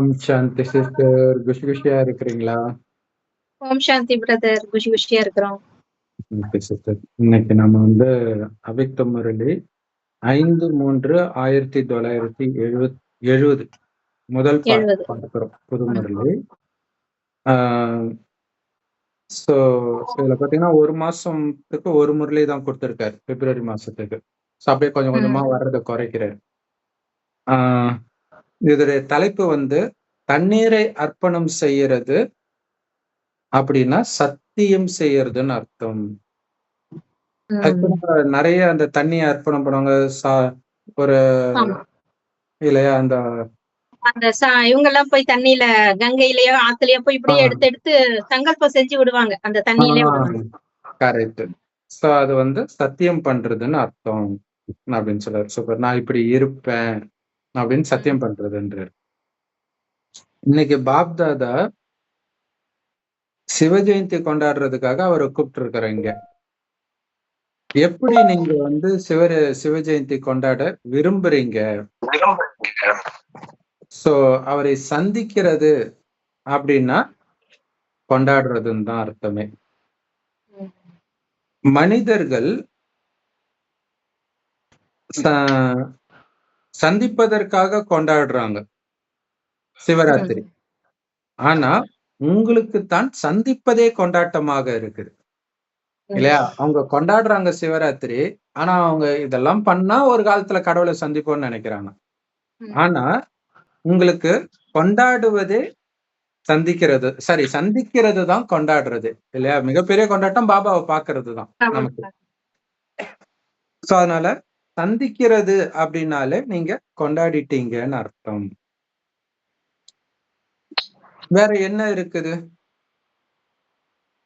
ஓம் Shanti sister. குஷி குஷியா இருக்கிறீங்களா? ஓம் சாந்தி brother. குஷி குஷியா இருக்கிறோம். Okay sister. இன்னைக்கு நம்ம அவ்யக்த முரளி 5/3/1970 முதல் பாட்டு 70. பார்க்கிறோம். புது முரளி. ஸோ இதுல பாத்தீங்கன்னா 1 மாசத்துக்கு 1 முரளி தான் கொடுத்திருக்காரு, பிப்ரவரி மாசத்துக்கு. ஸோ அப்படியே கொஞ்சம் கொஞ்சமா வர்றதை குறைக்கிறார். இதோடைய தலைப்பு தண்ணீரை அர்ப்பணம் செய்யறது அப்படின்னா சத்தியம் செய்யறதுன்னு அர்த்தம். நிறைய அந்த தண்ணியை அர்ப்பணம் பண்ணுவாங்க ஒரு இல்லையா, அந்த இவங்க எல்லாம் போய் தண்ணியில கங்கையிலயோ ஆத்துலயோ போய் இப்படியே எடுத்து சங்கல்பம் செஞ்சு விடுவாங்க அந்த தண்ணியிலே. கரெக்ட். சோ அது சத்தியம் பண்றதுன்னு அர்த்தம் அப்படின்னு சொல்றாரு. சூப்பர். நான் இப்படி இருப்பேன் அப்படின்னு சத்தியம் பண்றதுன்றாரு. இன்னைக்கு பாப்தாதா சிவ ஜெயந்தி கொண்டாடுறதுக்காக அவரை கூப்பிட்டு இருக்கிறேன் இங்க. எப்படி நீங்க சிவ ஜெயந்தி கொண்டாட விரும்புறீங்க? சோ அவரை சந்திக்கிறது அப்படின்னா கொண்டாடுறதுன்னு தான் அர்த்தமே. மனிதர்கள் சந்திப்பதற்காக கொண்டாடுறாங்க சிவராத்திரி. ஆனா உங்களுக்கு தான் சந்திப்பதே கொண்டாட்டமாக இருக்குது இல்லையா? அவங்க கொண்டாடுறாங்க சிவராத்திரி. ஆனா அவங்க இதெல்லாம் பண்ணா ஒரு காலத்துல கடவுளை சந்திப்போம்னு நினைக்கிறாங்க. ஆனா உங்களுக்கு கொண்டாடுவதே சந்திக்கிறது தான் கொண்டாடுறது இல்லையா? மிகப்பெரிய கொண்டாட்டம் பாபாவை பாக்குறது தான் நமக்கு. சோ அதனால சந்திக்கிறது அப்படின்னாலே நீங்க கொண்டாடிட்டீங்கன்னு அர்த்தம். வேற என்ன இருக்குது?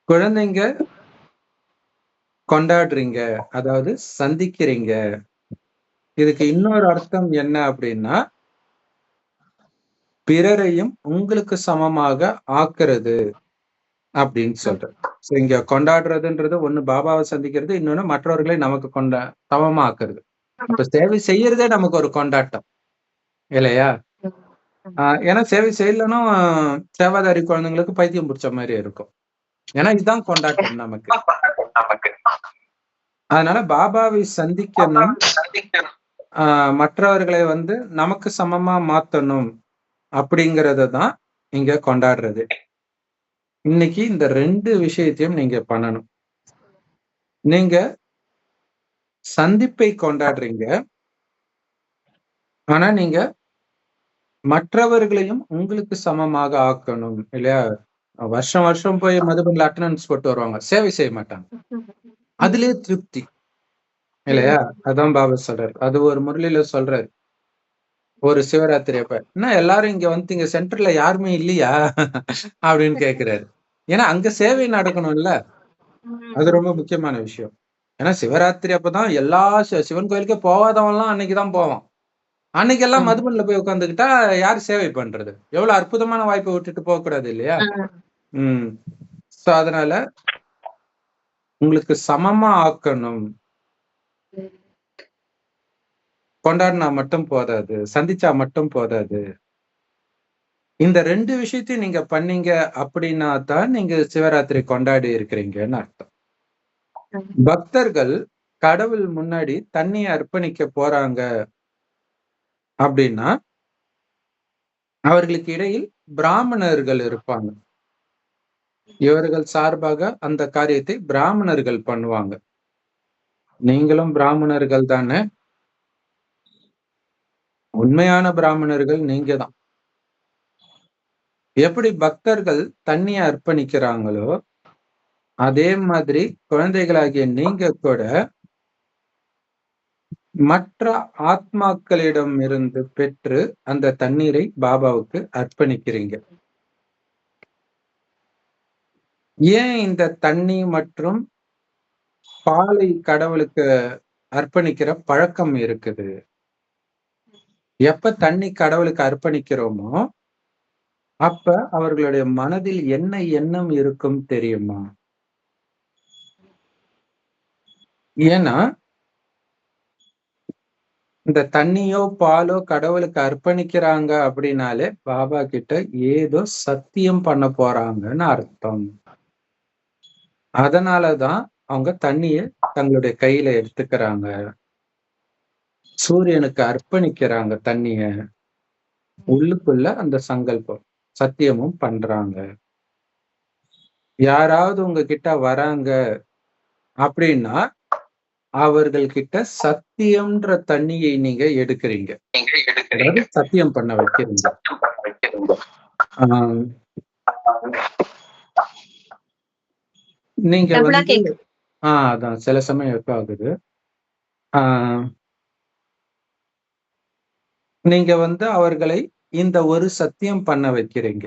குழந்தைங்க கொண்டாடுறீங்க, அதாவது சந்திக்கிறீங்க. இதுக்கு இன்னொரு அர்த்தம் என்ன அப்படின்னா பிறரையும் உங்களுக்கு சமமாக ஆக்குறது அப்படின்னு சொல்றேன். இங்க கொண்டாடுறதுன்றது ஒண்ணு பாபாவை சந்திக்கிறது, இன்னொன்னு மற்றவர்களை நமக்கு சமமா ஆக்குறது. அப்ப சேவை செய்யறதே நமக்கு ஒரு கொண்டாட்டம் இல்லையா? ஏன்னா சேவை செய்யலன்னா சேவாதாரி குழந்தைங்களுக்கு பைத்தியம் பிடிச்ச மாதிரி இருக்கும். ஏன்னா இதுதான் கொண்டாட்டம் நமக்கு. அதனால பாபாவை சந்திக்கணும், மற்றவர்களை நமக்கு சமமா மாத்தணும் அப்படிங்கறத தான் இங்க கொண்டாடுறது. இன்னைக்கு இந்த 2 விஷயத்தையும் நீங்க பண்ணணும். நீங்க சந்திப்பை கொண்டாடுறீங்க, ஆனா நீங்க மற்றவர்களையும் உங்களுக்கு சமமாக ஆக்கணும் இல்லையா? வருஷம் வருஷம் போய் மதுபன்ல அட்டெண்டன்ஸ் போட்டு வருவாங்க, சேவை செய்ய மாட்டாங்க. அதுலயே திருப்தி இல்லையா? அதான் பாபா சொல்றாரு. அது ஒரு முரளியில சொல்றாரு. ஒரு சிவராத்திரி அப்ப என்ன எல்லாரும் இங்க இங்க சென்டர்ல யாருமே இல்லையா அப்படின்னு கேக்குறாரு. ஏன்னா அங்க சேவை நடக்கணும் இல்ல, அது ரொம்ப முக்கியமான விஷயம். ஏன்னா சிவராத்திரி அப்பதான் எல்லா சிவன் கோயிலுக்கே போவாதவன்லாம் அன்னைக்குதான் போவான். அன்னைக்கெல்லாம் மதுபன்ல போய் உட்காந்துக்கிட்டா யாரு சேவை பண்றது? எவ்வளவு அற்புதமான வாய்ப்பை விட்டுட்டு போக கூடாது இல்லையா? சோ அதனால உங்களுக்கு சமமா ஆக்கணும். கொண்டாடினா மட்டும் போதாது, சந்திச்சா மட்டும் போதாது. இந்த 2 விஷயத்தையும் நீங்க பண்ணீங்க அப்படின்னா தான் நீங்க சிவராத்திரி கொண்டாடி இருக்கிறீங்கன்னு அர்த்தம். பக்தர்கள் கடவுள் முன்னாடி தண்ணியை அர்ப்பணிக்க போறாங்க அப்படின்னா அவர்களுக்கு இடையில் பிராமணர்கள் இருப்பாங்க. இவர்கள் சார்பாக அந்த காரியத்தை பிராமணர்கள் பண்ணுவாங்க. நீங்களும் பிராமணர்கள் தானே? உண்மையான பிராமணர்கள் நீங்க தான். எப்படி பக்தர்கள் தண்ணியை அர்ப்பணிக்கிறாங்களோ அதே மாதிரி குழந்தைகளாகிய நீங்க கூட மற்ற ஆத்மாக்களிடம் இருந்து பெற்று அந்த தண்ணீரை பாபாவுக்கு அர்ப்பணிக்கிறீங்க. ஏன் இந்த தண்ணி மற்றும் பாலை கடவுளுக்கு அர்ப்பணிக்கிற பழக்கம் இருக்குது? எப்ப தண்ணி கடவுளுக்கு அர்ப்பணிக்கிறோமோ அப்ப அவர்களுடைய மனதில் என்ன எண்ணம் இருக்கும் தெரியுமா? ஏன்னா இந்த தண்ணியோ பாலோ கடவுளுக்கு அர்ப்பணிக்கிறாங்க அப்படின்னாலே பாபா கிட்ட ஏதோ சத்தியம் பண்ண போறாங்கன்னு அர்த்தம். அதனாலதான் அவங்க தண்ணிய தங்களுடைய கையில எடுத்துக்கிறாங்க. சூரியனுக்கு அர்ப்பணிக்கிறாங்க தண்ணிய. உள்ளுக்குள்ள அந்த சங்கல்பம் சத்தியமும் பண்றாங்க. யாராவது உங்ககிட்ட வராங்க அப்படின்னா அவர்கள் கிட்ட சத்தியம்ன்ற தண்ணியை நீங்க எடுக்கிறீங்க. அதாவது சத்தியம் பண்ண வைக்கிறீங்க. ஆஹ் நீங்க டபுளா வந்து கேக்கு. அதான் சில சமயம் எப்ப ஆகுது. ஆஹ் நீங்க வந்து அவர்களை இந்த ஒரு சத்தியம் பண்ண வைக்கிறீங்க.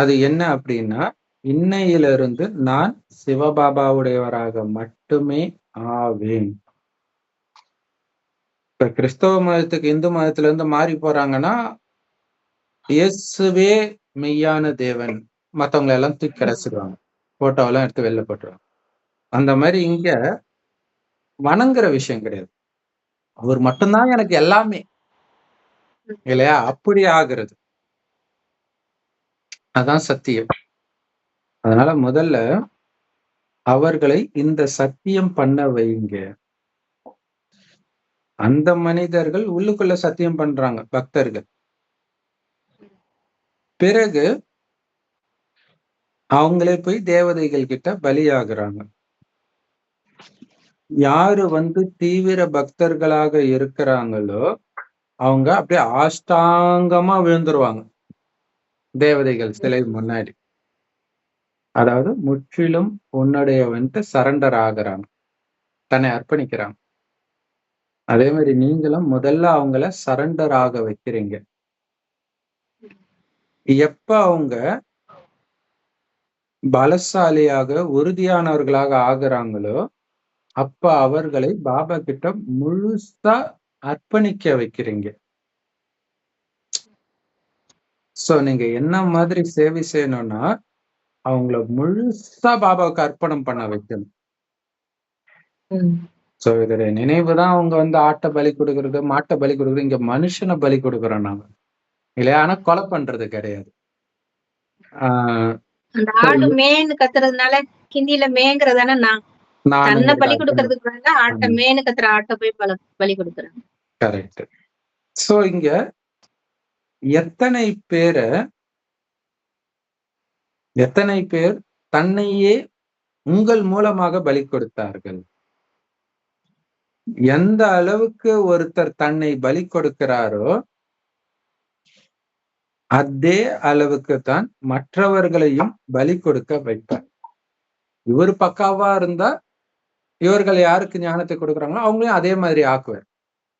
அது என்ன அப்படின்னா, இன்னையிலிருந்து நான் சிவபாபாவுடையவராக மட்டுமே ஆவேன். இப்ப கிறிஸ்தவ மதத்துக்கு இந்து மதத்துல இருந்து மாறி போறாங்கன்னா, இயேசுவே மெய்யான தேவன். மத்தவங்களை எல்லாம் தூக்கி கரைச்சிடுவாங்க. போட்டோவெல்லாம் எடுத்து வெளில போட்டுருவாங்க. அந்த மாதிரி இங்க வணங்குற விஷயம் கிடையாது. அவர் மட்டும்தான் எனக்கு எல்லாமே இல்லையா? அப்படி ஆகிறது. அதான் சத்தியம். அதனால முதல்ல அவர்களை இந்த சத்தியம் பண்ண வைங்க. அந்த மனிதர்கள் உள்ளுக்குள்ள சத்தியம் பண்றாங்க, பக்தர்கள். பிறகு அவங்களே போய் தேவதைகள் கிட்ட பலியாகுறாங்க. யாரு வந்து தீவிர பக்தர்களாக இருக்கிறாங்களோ அவங்க அப்படியே ஆஷ்டாங்கமா விழுந்துருவாங்க தேவதைகள் சிலை முன்னாடி. அதாவது முற்றிலும் உன்னுடையவன்ட்டு சரண்டர் ஆகுறாங்க, தன்னை அர்ப்பணிக்கிறாங்க. அதே மாதிரி நீங்களும் முதல்ல அவங்கள சரண்டர் ஆக வைக்கிறீங்க. எப்ப அவங்க பலசாலியாக உறுதியானவர்களாக ஆகுறாங்களோ அப்ப அவர்களை பாபா கிட்ட முழுசா அர்ப்பணிக்க வைக்கிறீங்க. சோ நீங்க என்ன மாதிரி சேவை செய்யணும்னா அவங்கள முழுசா பாபாவுக்கு அர்ப்பணம் பண்ண வைக்கணும். சோ இதோட நினைவுதான் அவங்க வந்து ஆட்டை பலி கொடுக்கறது, மாட்டை பலி கொடுக்கறது. இங்க மனுஷனை பலி கொடுக்குறோம் நாங்க இல்லையா? ஆனா கொலை பண்றது கிடையாது. அந்த ஆடு மேன்னு கத்துறதுனால ஹிந்தியில மேங்கிறதான நான் தன்னை பலி கொடுக்கறதுக்கு வேணா ஆட்டை மேனு கத்துற ஆட்டை போய் பலி கொடுக்குறேன். கரெக்ட். சோ இங்க எத்தனை பேர் தன்னையே உங்கள் மூலமாக பலி கொடுத்தார்கள்? எந்த அளவுக்கு ஒருத்தர் தன்னை பலி கொடுக்கிறாரோ அதே அளவுக்கு தான் மற்றவர்களையும் பலி கொடுக்க வைப்பார். இவர் பக்காவா இருந்தா இவர்கள் யாருக்கு ஞானத்தை கொடுக்குறாங்களோ அவங்களையும் அதே மாதிரி ஆக்குவார்.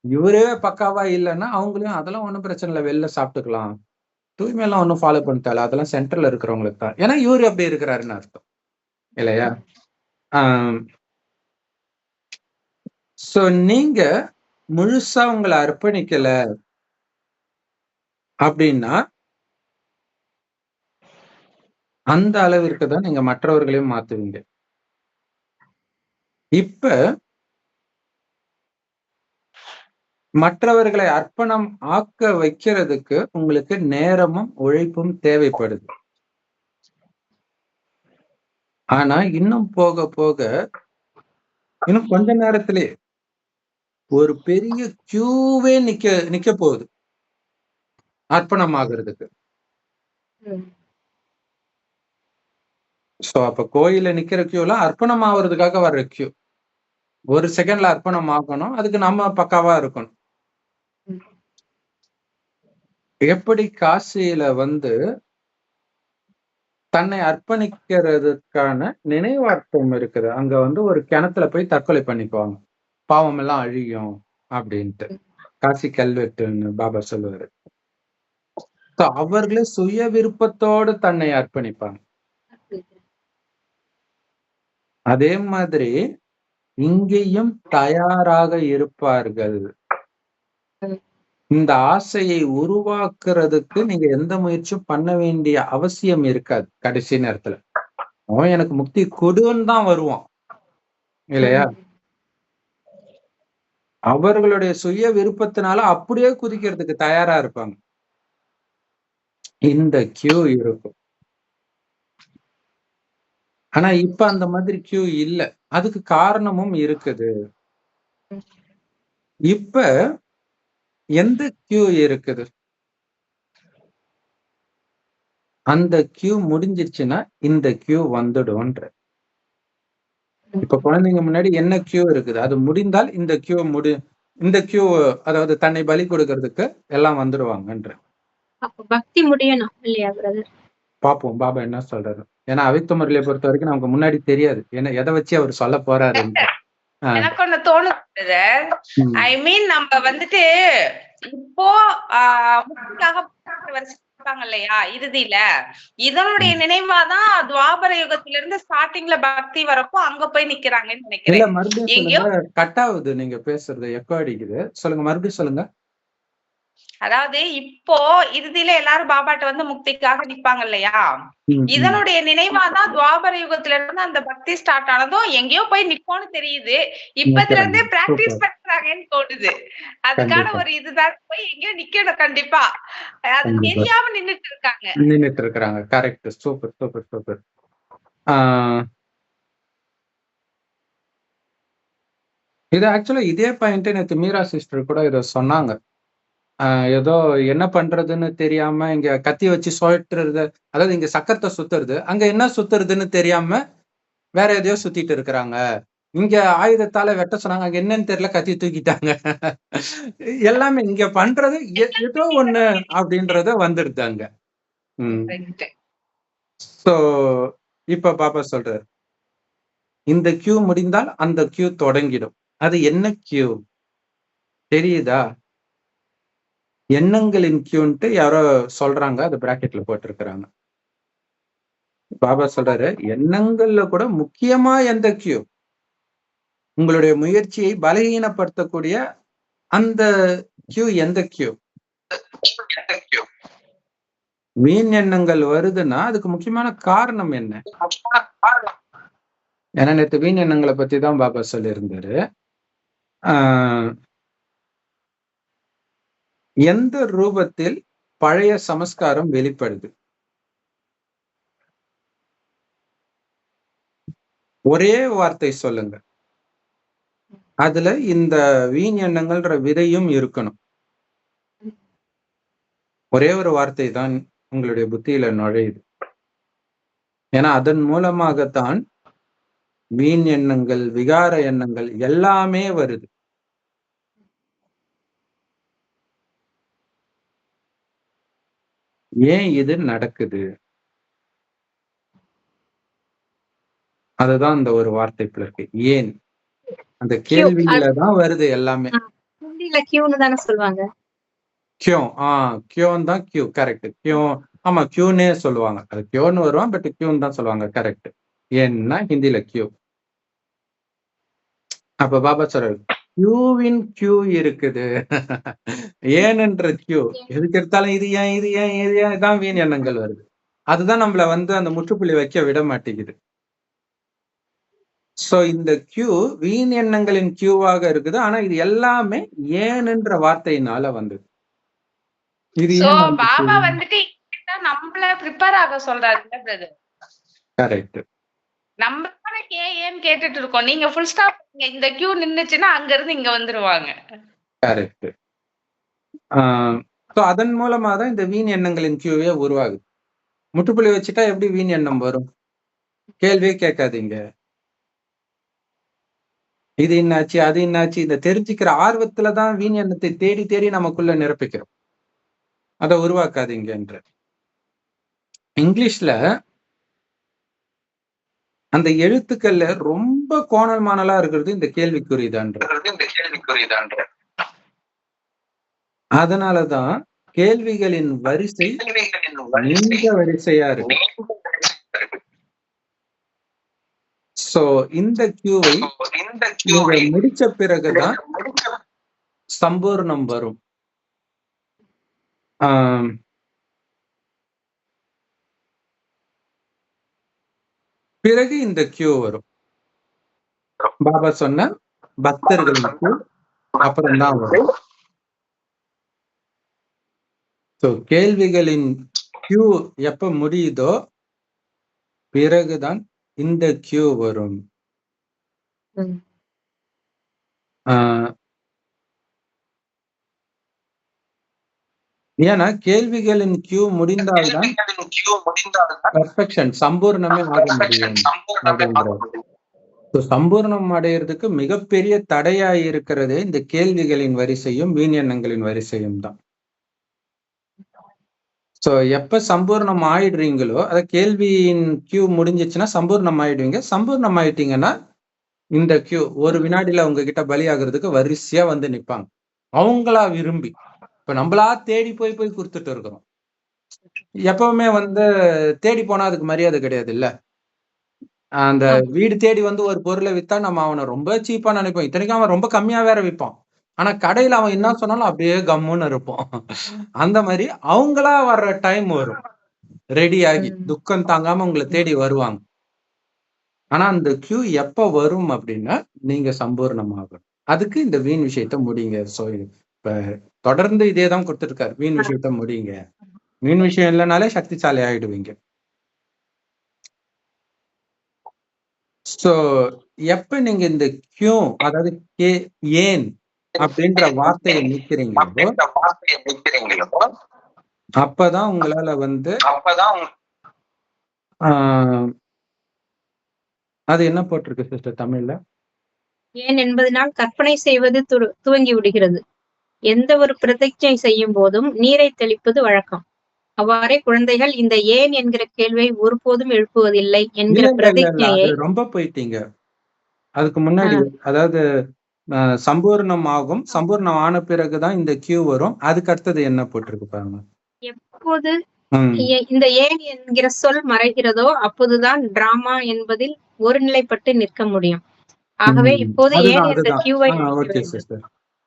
இவரே பக்காவா இல்லைன்னா அவங்களையும் அதெல்லாம் ஒண்ணும் பிரச்சனை இல்லை, வெளில சாப்பிட்டுக்கலாம், தூய்மையெல்லாம் ஒன்றும் ஃபாலோ பண்ணிட்டால, அதெல்லாம் சென்ட்ரல் இருக்கிறவங்களுக்கு தான். ஏன்னா இவரு அப்படி இருக்கிறாருன்னு அர்த்தம் இல்லையா? சோ நீங்க முழுசா உங்களை அர்ப்பணிக்கல அப்படின்னா அந்த அளவிற்கு தான் நீங்க மற்றவர்களையும் மாத்துவீங்க. இப்ப மற்றவர்களை அர்ப்பணம் ஆக்க வைக்கிறதுக்கு உங்களுக்கு நேரமும் உழைப்பும் தேவைப்படுது. ஆனா இன்னும் போக போக இன்னும் கொஞ்ச நேரத்திலே ஒரு பெரிய கியூவே நிக்க போகுது அர்ப்பணம் ஆகுறதுக்கு. சோ அப்ப கோயில நிக்கிற கியூலாம் அர்ப்பணம் ஆகுறதுக்காக வர்ற கியூ. ஒரு செகண்ட்ல அர்ப்பணம் ஆகணும், அதுக்கு நம்ம பக்காவா இருக்கணும். எப்படி காசியில வந்து தன்னை அர்ப்பணிக்கிறதுக்கான நினைவார்த்தம் இருக்குது, அங்க வந்து ஒரு கிணத்துல போய் தற்கொலை பண்ணிக்குவாங்க, பாவம் எல்லாம் அழியும் அப்படின்ட்டு. காசி கல்வெட்டுன்னு பாபா சொல்லுவாரு. அவர்களே சுய விருப்பத்தோடு தன்னை அர்ப்பணிப்பாங்க. அதே மாதிரி இங்கேயும் தயாராக இருப்பார்கள். இந்த ஆசையை உருவாக்குறதுக்கு நீங்க எந்த முயற்சியும் பண்ண வேண்டிய அவசியம் இருக்காது. கடைசி நேரத்துல அவன் எனக்கு முக்தி கொடுன்னு தான் வருவான் இல்லையா? அவர்களுடைய சுய விருப்பத்தினால அப்படியே குதிக்கிறதுக்கு தயாரா இருப்பாங்க. இந்த கியூ இருக்கும். ஆனா இப்ப அந்த மாதிரி கியூ இல்ல. அதுக்கு காரணமும் இருக்குது. இப்ப எந்த கியூ இருக்குது? அந்த கியூ முடிஞ்சிருச்சுன்னா, இந்த கியூ வந்துடும்ன்ற. இப்ப குழந்தைங்க முன்னாடி என்ன கியூ இருக்குது? அது முடிந்தால் இந்த கியூ அதாவது தன்னை பலி கொடுக்கறதுக்கு எல்லாம் வந்துடுவாங்கன்ற. அப்ப பக்தி முடியணும் இல்லையா பிரதர்? பாப்போம் பாபா என்ன சொல்றாரு. ஏன்னா அவித்த முறையை பொறுத்த வரைக்கும் நமக்கு முன்னாடி தெரியாது. ஏன்னா எதை வச்சு அவர் சொல்ல போறாருன்னு. எனக்கு ஒண்ணு தோணுது. ஐ மீன் நம்ம வந்துட்டு இப்போ இருப்பாங்க இல்லையா இறுதியில, இதனுடைய நினைவாதான் துவாபர யுகத்துல இருந்து ஸ்டார்டிங்ல பக்தி வரப்போ அங்க போய் நிக்கிறாங்கன்னு நினைக்கிறேன். இல்ல மறுபடியும் சொல்லுங்க. கட் ஆகுது நீங்க பேசுறது, எக்கோ அடிக்குது. சொல்லுங்க, மறுபடியும் சொல்லுங்க. அதாவது இப்போ இறுதியில எல்லாரும் பாபாட்ட வந்து முக்திக்காக நிப்பாங்க இல்லையா, இதனுடைய நினைவாதான் துவாபர யுகத்துல இருந்து அந்த பக்தி ஸ்டார்ட் ஆனதும் எங்கேயோ போய் நிப்போம்னு தெரியுது. இப்பத்துல இருந்தே பிராக்டிஸ் பண்றாங்கன்னு தோணுது. அதுக்கான ஒரு இதுதான் போய் எங்கேயோ நிக்கணும் கண்டிப்பா. அது தெரியாம நின்னுட்டு இருக்காங்க. கரெக்ட். Super super super. இது ஆக்சுவலா இதே பாயிண்ட் நேத்து மீரா சிஸ்டர் கூட இத சொன்னாங்க. ஏதோ என்ன பண்றதுன்னு தெரியாம இங்க கத்தி வச்சு சுழற்றுறது, அதாவது இங்க சக்கரத்தை சுத்துறது, அங்க என்ன சுத்துறதுன்னு தெரியாம வேற எதையோ சுத்திட்டு இருக்கிறாங்க. இங்க ஆயுதத்தால வெட்ட சொன்னாங்க, அங்க என்னன்னு தெரியல, கத்தி தூக்கிட்டாங்க. எல்லாமே இங்க பண்றது ஏதோ ஒண்ணு அப்படின்றத வந்துடுது அங்க. சோ இப்ப பாப்பா சொல்றாரு, இந்த கியூ முடிந்தால் அந்த கியூ தொடங்கிடும். அது என்ன கியூ தெரியுதா? எண்ணங்களின் கியூன்ட்டு யாரோ சொல்றாங்க, அது பிராக்கெட்ல போட்டிருக்கிறாங்க. பாபா சொல்றாரு, எண்ணங்கள்ல கூட முக்கியமா எந்த கியூ? உங்களுடைய முயற்சியை பலகீனப்படுத்தக்கூடிய அந்த கியூ எந்த கியூ? வீண் எண்ணங்கள் வருதுன்னா அதுக்கு முக்கியமான காரணம் என்ன? ஏன்னா நேற்று வீண் எண்ணங்களை பத்தி தான் பாபா சொல்லியிருந்தாரு. எந்த ரூபத்தில் பழைய சமஸ்காரம் வெளிப்படுது? ஒரே வார்த்தை சொல்லுங்க. அதுல இந்த வீண் எண்ணங்கள்ன்ற விதையும் இருக்கணும். ஒரே ஒரு வார்த்தை தான் உங்களுடைய புத்தியில நுழையுது. ஏன்னா அதன் மூலமாகத்தான் வீண் எண்ணங்கள், விகார எண்ணங்கள் எல்லாமே வருது. ஏன் இது நடக்குது? அதுதான் அந்த ஒரு வார்த்தைக்குள்ள இருக்கு. ஏன்? அந்த கேள்வியில தான் வருது எல்லாமே. சொல்லுவாங்க. கியோன் தான் கியூ. கரெக்ட். கியூ. ஆமா, கியூனே சொல்லுவாங்க. அது கியூன்னு வருவான், பட் கியூன்னு தான் சொல்லுவாங்க. கரெக்ட். ஏன்னா ஹிந்தில கியூ. அப்ப பாபா சொல்றாரு, கியூவின் கியூ இருக்குது. ஏன்ன்ற கியூ. எதுக்கு எடுத்தாலும் இது ஏன் இது ஏன் இது ஏன் தான் வீண் எண்ணங்கள் வருது. அதுதான் நம்மள வந்து அந்த முற்றுப்புள்ளி வைக்க விட மாட்டேங்குது. சோ இந்த கியூ வீண் எண்ணங்களின் கியூவாக இருக்குது. ஆனா இது எல்லாமே ஏன்ன்ற வார்த்தையினால வந்தது. இது பாபா வந்துட்டு நம்மள ப்ரிப்பேர் ஆக சொல்றாரு பிரதர். கரெக்ட். நம்ம ஏன் கேட்டுட்டு இருக்கோம். நீங்க ஃபுல் ஸ்டாப் இந்த கியூ நின்னுச்சுன்னா அங்க இருந்து இங்க வந்துருவாங்க. கரெக்ட். சோ அதன் மூலமா தான் இந்த வீண் எண்ணங்களின் கியூவே உருவாகுது. முற்றுப்புள்ளி வச்சுட்டா எப்படி வீண் எண்ணம் வரும்? கேள்வியே கேட்காதீங்க. இது என்னாச்சு, அது என்னாச்சு, இந்த தெரிஞ்சுக்கிற ஆர்வத்துலதான் வீண் எண்ணத்தை தேடி தேடி நமக்குள்ள நிரப்பிக்கிறோம். அதை உருவாக்காதீங்க என்று. இங்கிலீஷ்ல அந்த எழுத்துக்கள்ல ரொம்ப கோணல் மாணலா இருக்கிறது இந்த கேள்விக்குறிதான்ற. அதனாலதான் கேள்விகளின் வரிசை நீண்ட வரிசையா இருக்கு. சோ இந்த கியூவை முடிச்ச பிறகுதான் சம்பூர்ணம் வரும். பிறகு இந்த கியூ வரும். பாபா சொன்ன பக்தர்களுக்கு அப்புறம் தான் வரும். ஸோ கேள்விகளின் கியூ எப்ப முடியுதோ பிறகுதான் இந்த கியூ வரும். ஏன்னா கேள்விகளின் கியூ முடிந்தால்தான் பெர்ஃபெக்ஷன் சம்பூர்ணமே ஆக முடியும் அப்படின்றது. சம்பூர்ணம் அடையிறதுக்கு மிகப்பெரிய தடையா இருக்கிறதே இந்த கேள்விகளின் வரிசையும் வீண் எண்ணங்களின் வரிசையும் தான். சோ எப்ப சம்பூர்ணம் ஆயிடுறீங்களோ அத கேள்வியின் கியூ முடிஞ்சிச்சுன்னா சம்பூர்ணம் ஆயிடுவீங்க. சம்பூர்ணம் ஆயிட்டீங்கன்னா இந்த கியூ ஒரு வினாடியில உங்ககிட்ட பலியாகிறதுக்கு வரிசையா வந்து நிப்பாங்க. அவங்களா விரும்பி. இப்ப நம்மளா தேடி போய் கொடுத்துட்டு இருக்கிறோம். எப்பவுமே வந்து தேடி போனா அதுக்கு மரியாதை கிடையாது இல்ல. அந்த வீடு தேடி வந்து ஒரு பொருளை வித்தா நம்ம அவனை ரொம்ப சீப்பா நினைப்போம். இத்தனைக்கும் அவன் ரொம்ப கம்மியா வேற விற்பான். ஆனா கடையில அவன் என்ன சொன்னாலும் அப்படியே கம்முன்னு இருப்போம். அந்த மாதிரி அவங்களா வர்ற டைம் வரும். ரெடி ஆகி துக்கம் தாங்காம உங்களை தேடி வருவாங்க. ஆனா அந்த கியூ எப்ப வரும் அப்படின்னா நீங்க சம்பூர்ணமாகணும். அதுக்கு இந்த வீண் விஷயத்த முடிங்க. சோ இப்ப தொடர்ந்து இதேதான் கொடுத்துருக்காரு. வீண் விஷயத்த முடிங்க. வீண் விஷயம் இல்லைனாலே சக்திசாலி ஆயிடுவீங்க. சோ எப்ப நீங்க இந்த கியூ அதாவது ஏன் அப்படின்ற வார்த்தையை நீக்கிறீங்களோ அப்பதான் உங்களால வந்து அது என்ன போட்டிருக்கு சிஸ்டர் தமிழ்ல? ஏன் என்பதனால் கற்பனை செய்வது துவங்கி விடுகிறது. எந்த ஒரு பிரதிஜை செய்யும் போதும் நீரை தெளிப்பது வழக்கம். அவ்வாறே குழந்தைகள் இந்த ஏன் என்கிற கேள்வியை ஒருபோதும் எழுப்புவதில்லை என்கிற பிரதிஜையை ரொம்ப போயிட்டீங்க. அதுக்கு முன்னாடி அதாவது சம்பூர்ணம் ஆகும். சம்பூர்ணம் ஆன பிறகுதான் இந்த கியூ வரும். அதுக்கு அடுத்தது என்ன போட்டிருக்கு பாருங்க. எப்போது இந்த ஏன் என்கிற சொல் மறைகிறதோ அப்போதுதான் டிராமா என்பதில் ஒருநிலைப்பட்டு நிற்க முடியும். ஆகவே இப்போது ஏன் என்ற கியூவை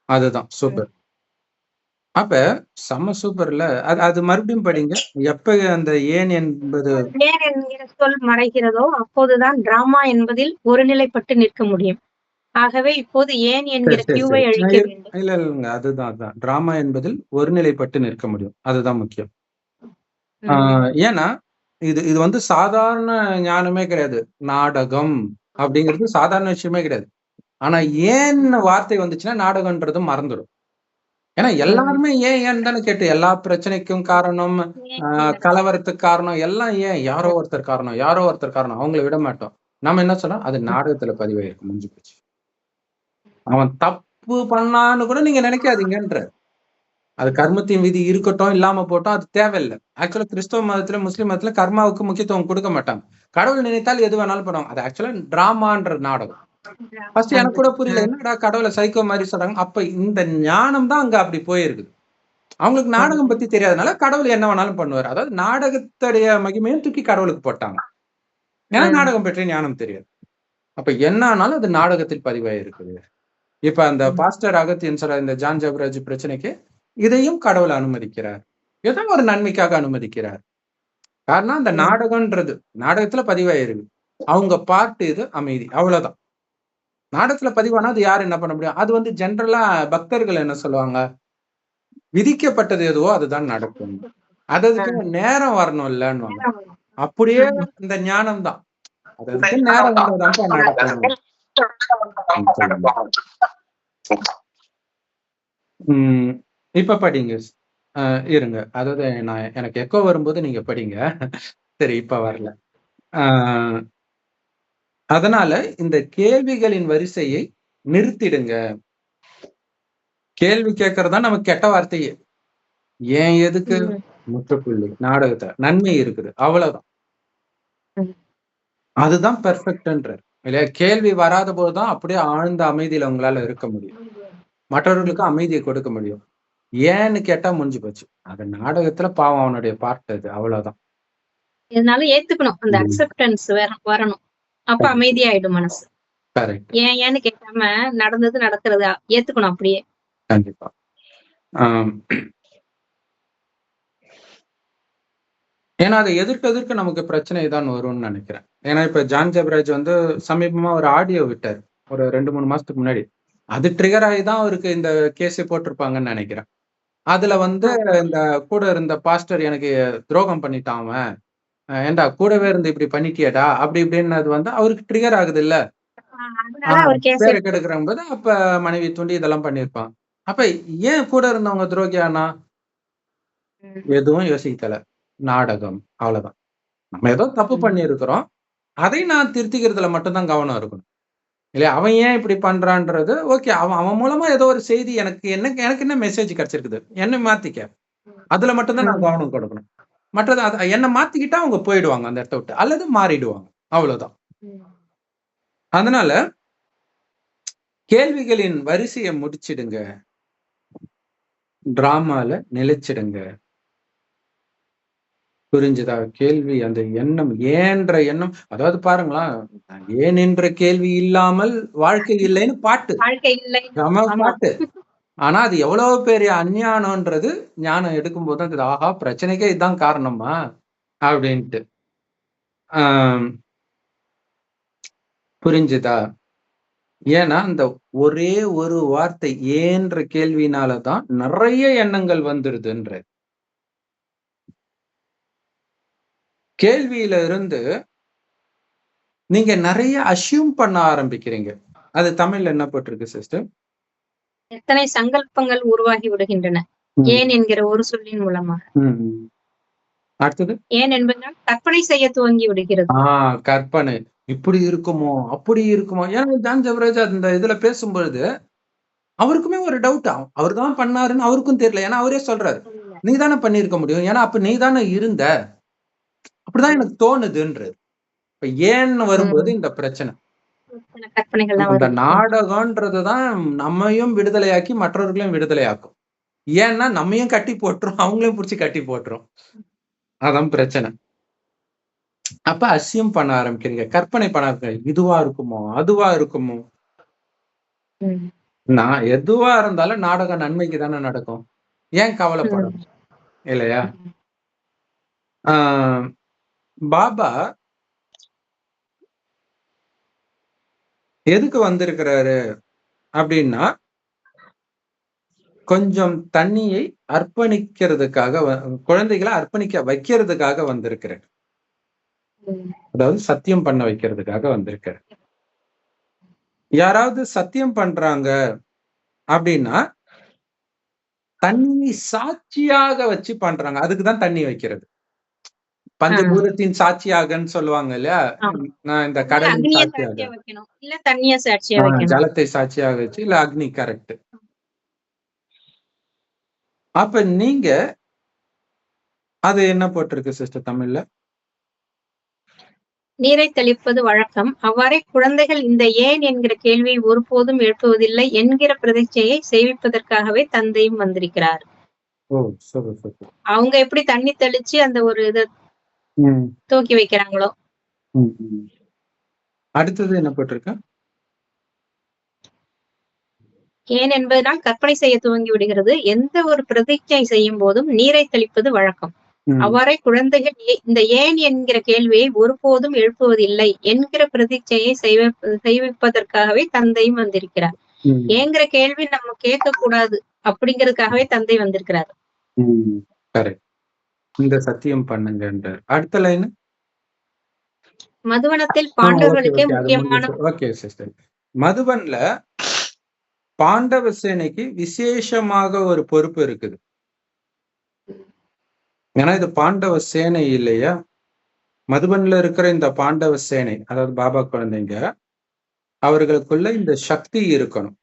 அதுதான் சூப்பர். அப்ப செம சூப்பர்ல. அது மறுபடியும் படிங்க. எப்ப அந்த ஏன் என்பது ஏன் என்கிற சொல் மறைகிறதோ அப்போதுதான் டிராமா என்பதில் ஒருநிலைப்பட்டு நிற்க முடியும். ஆகவே இப்போது ஏன் என்கிற கியூவை அழிக்க வேண்டும். இல்ல இல்லங்க அதுதான் டிராமா என்பதில் ஒருநிலைப்பட்டு நிற்க முடியும். அதுதான் முக்கியம். ஏன்னா இது வந்து சாதாரண ஞானமே கிடையாது. நாடகம் அப்படிங்கிறது சாதாரண விஷயமே கிடையாது. ஆனா ஏன்னு வார்த்தை வந்துச்சுன்னா நாடகம்ன்றது மறந்துடும். ஏன்னா எல்லாருமே ஏன் தானே கேட்டு எல்லா பிரச்சனைக்கும் காரணம் கலவரத்துக்கு காரணம் எல்லாம் ஏன் யாரோ ஒருத்தர் காரணம் அவங்கள விட மாட்டோம். நம்ம என்ன சொன்னோம் அது நாடகத்துல பதிவாயிருக்கு முடிஞ்சு போச்சு. அவன் தப்பு பண்ணான்னு கூட நீங்க நினைக்காதீங்கன்ற. அது கர்மத்தின் விதி இருக்கட்டும் இல்லாம போட்டோம் அது தேவையில்லை. ஆக்சுவலா கிறிஸ்தவ மதத்துல முஸ்லிம் மதத்துல கர்மாவுக்கு முக்கியத்துவம் கொடுக்க மாட்டாங்க. கடவுள் நினைத்தால் எது வேணாலும் பண்ணுவாங்க. அது ஆக்சுவலா டிராமான்ற நாடகம். ஃபர்ஸ்ட் எனக்கு கூட புரியல என்னடா கடவுளை சைக்கோ மாதிரி சொல்றாங்க. அப்ப இந்த ஞானம் தான் அங்க அப்படி போயிருக்குது. அவங்களுக்கு நாடகம் பத்தி தெரியாதனால கடவுள் என்ன வேணாலும் பண்ணுவார். அதாவது நாடகத்துடைய மகிமையும் தூக்கி கடவுளுக்கு போட்டாங்க. ஏன்னா நாடகம் பற்றி ஞானம் தெரியாது. அப்ப என்ன ஆனாலும் அது நாடகத்தில் பதிவாயிருக்குது. இப்ப அந்த பாஸ்டர் அகத்தியன் சொல்ற இந்த ஜான் ஜபராஜ் பிரச்சனைக்கு இதையும் கடவுள் அனுமதிக்கிறார். ஏதோ ஒரு நன்மைக்காக அனுமதிக்கிறார். காரணம் அந்த நாடகம்ன்றது நாடகத்துல பதிவாயிருக்கு. அவங்க பாட்டு இது அமைதி அவ்வளவுதான். நாடகத்துல பதிவானா அது யாரு என்ன பண்ண முடியும்? அது வந்து ஜென்ரலா பக்தர்கள் என்ன சொல்லுவாங்க, விதிக்கப்பட்டது எதுவோ அதுதான் நடக்கும். அதுக்கு நேரம் வரணும் இல்லன்னு. அப்படியே இந்த ஞானம் தான் அதுக்கு நேரம் வந்ததுதான் நடக்கும். இப்ப படிங்க. இருங்க. அதாவது எனக்கு எக்கோ வரும்போது நீங்க படிங்க. சரி இப்ப வரல. அதனால இந்த கேள்விகளின் வரிசையை நிறுத்திடுங்க. கேள்வி கேட்கறதா நமக்கு கெட்ட வார்த்தையே. ஏன் எதுக்கு முற்றுப்புள்ளி நாடகத்தை நன்மை இருக்குது அவ்வளவுதான். அதுதான் பெர்ஃபெக்ட்ன்றார் இல்லையா? கேள்வி வராத போதுதான் அப்படியே ஆழ்ந்த அமைதியில உங்களால இருக்க முடியும். மற்றவர்களுக்கு அமைதியை கொடுக்க முடியும். ஏன்னு கேட்டா முடிஞ்சு போச்சு. அது நாடகத்துல பாவம் அவனுடைய பார்ட் அது அவ்வளவுதான். இதனால ஏத்துக்கணும். அந்த அக்செப்டன்ஸ் வரணும். அப்ப அமைதியாயிடும் மனசு. ஏன்னு கேட்காம நடந்தது நடக்கிறதா ஏத்துக்கணும் அப்படியே. கண்டிப்பா. ஏன்னா அதை எதிர்க்க நமக்கு பிரச்சனை தான் வரும்னு நினைக்கிறேன். ஏன்னா இப்ப ஜான் ஜபராஜ் வந்து சமீபமா ஒரு ஆடியோ விட்டார் ஒரு 2-3 மாசத்துக்கு முன்னாடி. அது ட்ரிகர் ஆகி தான் அவருக்கு இந்த கேஸை போட்டிருப்பாங்கன்னு நினைக்கிறேன். அதுல வந்து இந்த கூட இருந்த பாஸ்டர் எனக்கு துரோகம் பண்ணிட்டான் அவன், ஏன்டா கூடவே இருந்து இப்படி பண்ணிட்டியேடா அப்படி இப்படின்னு வந்து அவருக்கு ட்ரிகர் ஆகுது இல்ல, அதனால அவர் கேஸ் பேரை கெடுக்கிற போது அப்ப மனைவி தூண்டி இதெல்லாம் பண்ணிருப்பான். அப்ப ஏன் கூட இருந்தவங்க துரோகியானா? எதுவும் யோசிக்கல, நாடகம், அவ்வளவுதான். நம்ம ஏதோ தப்பு பண்ணியிருக்கிறோம், அதை நான் திருத்திக்கிறதுல மட்டும்தான் கவனம் இருக்கணும் இல்லையா? அவன் ஏன் இப்படி பண்றான்றது ஓகே, அவன் மூலமா ஏதோ ஒரு செய்தி எனக்கு என்ன மெசேஜ் கிடைச்சிருக்குது, என்ன மாத்திக்க, அதுல மட்டும்தான் நான் கவனம் கொடுக்கணும். மற்றது என்ன மாத்திக்கிட்டா அவங்க போயிடுவாங்க அந்த இடத்த விட்டு, அல்லது மாறிடுவாங்க, அவ்வளவுதான். அதனால கேள்விகளின் வரிசையை முடிச்சிடுங்க, டிராமால நிலைச்சிடுங்க. புரிஞ்சுதா? கேள்வி அந்த எண்ணம், ஏன்ற எண்ணம், அதாவது பாருங்களா, ஏன் என்ற கேள்வி இல்லாமல் வாழ்க்கை இல்லைன்னு பாட்டு, பாட்டு. ஆனா அது எவ்வளவு பெரிய அஞ்ஞானம்ன்றது ஞானம் எடுக்கும் போது தான், ஆஹா பிரச்சனைக்கே இதுதான் காரணமா அப்படின்ட்டு. புரிஞ்சுதா? ஏன்னா அந்த ஒரே ஒரு வார்த்தை ஏன்ற கேள்வினாலதான் நிறைய எண்ணங்கள் வந்துருதுன்ற. கேள்வியில இருந்து நீங்க நிறைய அசியூம் பண்ண ஆரம்பிக்கிறீங்க. அது தமிழ்ல என்ன போட்டிருக்கு சிஸ்டர்? எத்தனை சங்கல்பங்கள் உருவாகி விடுகின்றன ஏன் என்கிற ஒரு சொல்லின் மூலமாக. அடுத்தது ஏன் என்பதால் கற்பனை செய்ய துவங்கி விடுகிறது. கற்பனை, இப்படி இருக்குமோ அப்படி இருக்குமோ. ஏன்னா ஜான் ஜெபராஜ் அந்த இதுல பேசும்பொழுது அவருக்குமே ஒரு டவுட், அவர் தான் பண்ணாருன்னு அவருக்கும் தெரியல. ஏன்னா அவரே சொல்றாரு, நீ தானே பண்ணிருக்க முடியும், ஏன்னா அப்ப நீ தானே இருந்த, அப்படிதான் எனக்கு தோணுதுன்றது. இப்ப ஏன்னு வரும்போது இந்த பிரச்சனை, இந்த நாடகம்ன்றதுதான் நம்மையும் விடுதலையாக்கி மற்றவர்களையும் விடுதலையாக்கும். ஏன்னா நம்மையும் கட்டி போட்டுரும், அவங்களையும் பிடிச்சி கட்டி போட்டுரும். அதான் பிரச்சனை. அப்ப அசியம் பண்ண ஆரம்பிக்கிறீங்க, கற்பனை பண்ண ஆரம்பிக்கிறீங்க, இதுவா இருக்குமோ அதுவா இருக்குமோ. நான் எதுவா இருந்தாலும் நாடகம் நன்மைக்கு தானே நடக்கும், ஏன் கவலைப்படணும் இல்லையா? பாபா எதுக்கு வந்திருக்கிறாரு அப்படின்னா, கொஞ்சம் தண்ணியை அர்ப்பணிக்கிறதுக்காக, குழந்தைகளை அர்ப்பணிக்க வைக்கிறதுக்காக வந்திருக்கிறார். அதாவது சத்தியம் பண்ண வைக்கிறதுக்காக வந்திருக்கிறார். யாராவது சத்தியம் பண்றாங்க அப்படின்னா தண்ணி சாட்சியாக வச்சு பண்றாங்க, அதுக்குதான் தண்ணி வைக்கிறது. பஞ்சபூதத்தின் சாட்சியாகன்னு சொல்லுவாங்க இல்லையா? நான் இந்த கடலின் சாட்சியாக, ஜலத்தை சாட்சியாக வச்சு, இல்ல அக்னி, கரெக்ட். அப்ப நீங்க அது என்ன போட்டிருக்கு சிஸ்டர் தமிழ்ல? நீரை தெளிப்பது வழக்கம், அவ்வாறே குழந்தைகள் இந்த ஏன் என்கிற கேள்வியை ஒருபோதும் எழுப்புவதில்லை என்கிற பிரதிச்சையை சேவிப்பதற்காகவே தந்தையும் வந்திருக்கிறார். அவங்க எப்படி தண்ணி தெளிச்சு அந்த ஒரு இதை தூக்கி வைக்கிறாங்களோ. அடுத்தது என்ன போட்டிருக்க? ஏன் என்பதனால் கற்பனை செய்ய துவங்கி விடுகிறது. எந்த ஒரு பிரதிஜை செய்யும் போதும் நீரை தெளிப்பது வழக்கம், அவ்வாறே குழந்தைகள் இந்த ஏன் என்கிற கேள்வியை ஒருபோதும் எழுப்புவதில்லை என்கிற பிரதிச்சையை செய்விப்பதற்காகவே தந்தையும் வந்திருக்கிறார். ஏங்கிற கேள்வி நம்ம கேட்க கூடாது அப்படிங்கிறதுக்காகவே தந்தை வந்திருக்கிறார். இந்த சத்தியம் பண்ணுங்க. அடுத்த லைன், மதுவனத்தில் பாண்டவர்களுக்கே முக்கியமான, மதுவன்ல பாண்டவ சேனைக்கு விசேஷமாக ஒரு பொறுப்பு இருக்குது. ஏன்னா இது பாண்டவ சேனை இல்லையா? மதுபன்ல இருக்கிற இந்த பாண்டவ சேனை, அதாவது பாபா குழந்தைங்க, அவர்களுக்குள்ள இந்த சக்தி இருக்கணும்.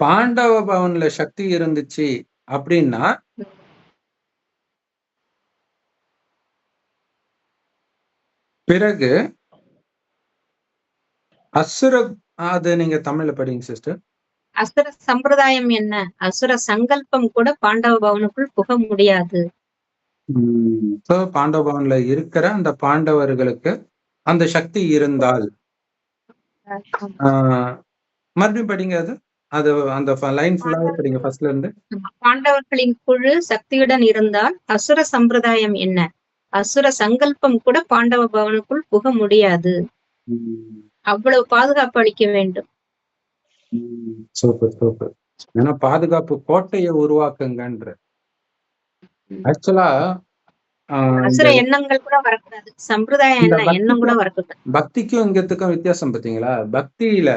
பாண்டவ பவன்ல சக்தி இருந்துச்சு அப்படின்னா பிறகு அசுர, அது நீங்க தமிழ்ல படிங்க சிஸ்டர். அசுர சம்பிரதாயம் என்ன, அசுர சங்கல்பம் கூட பாண்டவ பவனுக்குள் புக முடியாது. பாண்டவ பவன்ல இருக்கிற அந்த பாண்டவர்களுக்கு அந்த சக்தி இருந்தால், மறுபடியும் படிங்க அது, அது அந்த லைன் ஃபுல்லாவே படிங்க ஃபர்ஸ்ட்ல இருந்து. பாண்டவர்களின் குழு சக்தியுடன் இருந்தால் அசுர சம்பிரதாயம் என்ன, அசுர சங்கல்பம் கூட பாண்டவ பவனுக்குள் புக முடியாது. அவ்வளவு பாதுகாப்பு அளிக்க வேண்டும். Super super. ஏன்னா பாதுகாப்பு கோட்டையை உருவாக்குங்கன்ற. ஆக்சுவலா இந்த அசுர எண்ணங்கள் கூட வரக்கூடாது. சம்பிரதாய இந்த எண்ணம் கூட பக்திக்கும் வரக்கூடாது. பக்திக்கும் இங்கத்துக்கும் வித்தியாசம் பார்த்தீங்களா? பக்தியில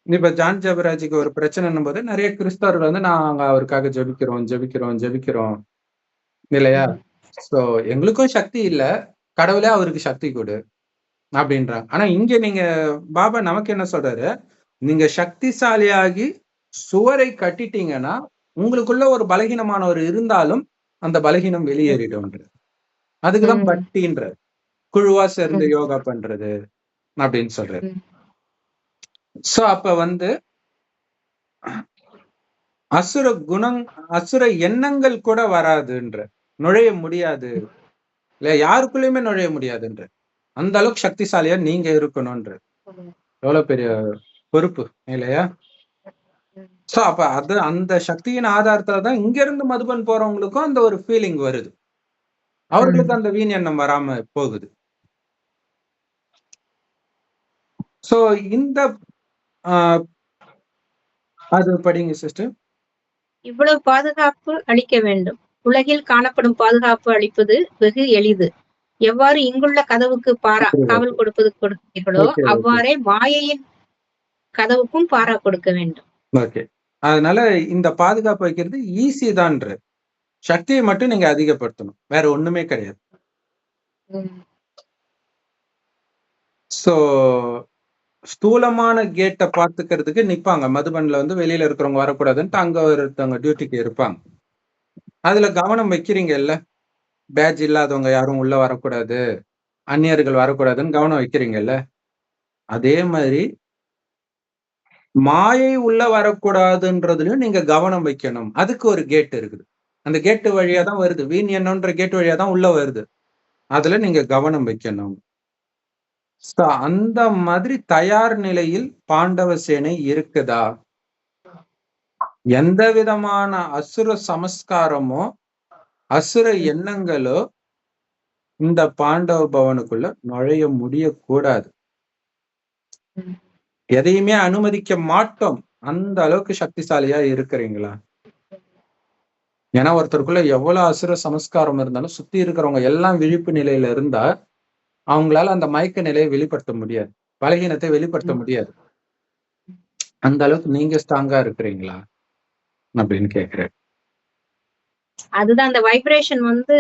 இப்ப ஜான் ஜெபராஜுக்கு ஒரு பிரச்சனைன்னும் போது நிறைய கிறிஸ்தவர்கள் வந்து நாங்க அவருக்காக ஜெபிக்கிறோம், ஜெபிக்கிறோம், ஜெபிக்கிறோம் இல்லையா? சோ எங்களுக்கும் சக்தி இல்ல. கடவுளே அவருக்கு சக்தி கொடு அப்படின்றாங்க. ஆனா இங்க நீங்க பாபா நமக்கு என்ன சொல்றாரு? நீங்க சக்திசாலியாகி சுவரை கட்டிட்டீங்கன்னா, உங்களுக்குள்ள ஒரு பலகீனமானவர் இருந்தாலும் அந்த பலகீனம் வெளியேறிடும்ன்றாரு. அதுக்குதான் பக்தின்றாரு. குழுவா சேர்ந்து யோகா பண்றது அப்படின்னு சொல்றாரு. சோ அப்ப வந்து அசுர எண்ணங்கள் கூட வராதுன்ற, நுழைய முடியாது இல்ல, யாருக்குள்ளயுமே நுழைய முடியாதுன்ற. அந்த அளவுக்கு சக்திசாலியா நீங்க இருக்கணும்ன்ற. எவ்வளவு பெரிய பொறுப்பு இல்லையா? சோ அப்ப அது அந்த சக்தியின் ஆதாரத்துலதான் இங்க இருந்து மதுபன் போறவங்களுக்கும் அந்த ஒரு ஃபீலிங் வருது. அவர்களுக்கு அந்த வீண் எண்ணம் வராம போகுது. சோ இந்த அது படிங்க சிஸ்டர். இவ்வளவு பாதுகாப்பு அளிக்க வேண்டும். உலகில் காணப்படும் பாதுகாப்பு அளிப்பது வெகு எளிது. எவ்வாறு இங்குள்ள கதவுக்கு காவல் கொடுக்கிறீர்களோ அவ்வாறே மாயையின் கதவுக்கும் பாரா கொடுக்க வேண்டும். ஓகே, அதனால இந்த பாதுகாப்பு வைக்கிறது ஈஸி தான்ற. சக்தியை மட்டும் நீங்க அதிகப்படுத்தணும், வேற ஒண்ணுமே கிடையாது. சோ ஸ்தூலமான கேட்டை பாத்துக்கிறதுக்கு நிப்பாங்க. மதுபன்ல வந்து வெளியில இருக்கிறவங்க வரக்கூடாதுன்ட்டு அங்க ஒருத்தவங்க டியூட்டிக்கு இருப்பாங்க. அதுல கவனம் வைக்கிறீங்கல்ல, பேட்ஜ் இல்லாதவங்க யாரும் உள்ள வரக்கூடாது, அந்நியர்கள் வரக்கூடாதுன்னு கவனம் வைக்கிறீங்கல்ல. அதே மாதிரி மாயை உள்ள வரக்கூடாதுன்றதுலயும் நீங்க கவனம் வைக்கணும். அதுக்கு ஒரு கேட் இருக்குது. அந்த கேட்டு வழியா தான் வருது. வீண் எண்ணம்ன்ற கேட் வழியா தான் உள்ள வருது. அதுல நீங்க கவனம் வைக்கணும். அந்த மாதிரி தயார் நிலையில் பாண்டவ சேனை இருக்குதா? எந்த விதமான அசுர சமஸ்காரமோ அசுர எண்ணங்களோ இந்த பாண்டவ பவனுக்குள்ள நுழைய முடியக்கூடாது. எதையுமே அனுமதிக்க மாட்டோம். அந்த அளவுக்கு சக்திசாலியா இருக்கிறீங்களா? ஏன்னா ஒருத்தருக்குள்ள எவ்வளவு அசுர சமஸ்காரம் இருந்தாலும் சுத்தி இருக்கிறவங்க எல்லாம் விழிப்பு நிலையில இருந்தா அவங்களால அந்த மயக்க நிலையை வெளிப்படுத்த முடியாது, பலகீனத்தை வெளிப்படுத்த முடியாது. அந்த அளவுக்கு நீங்க ஸ்ட்ராங்கா இருக்கிறீங்களா அப்படின்னு கேக்குறேன். அதுதான் அந்த வைப்ரேஷன் வந்து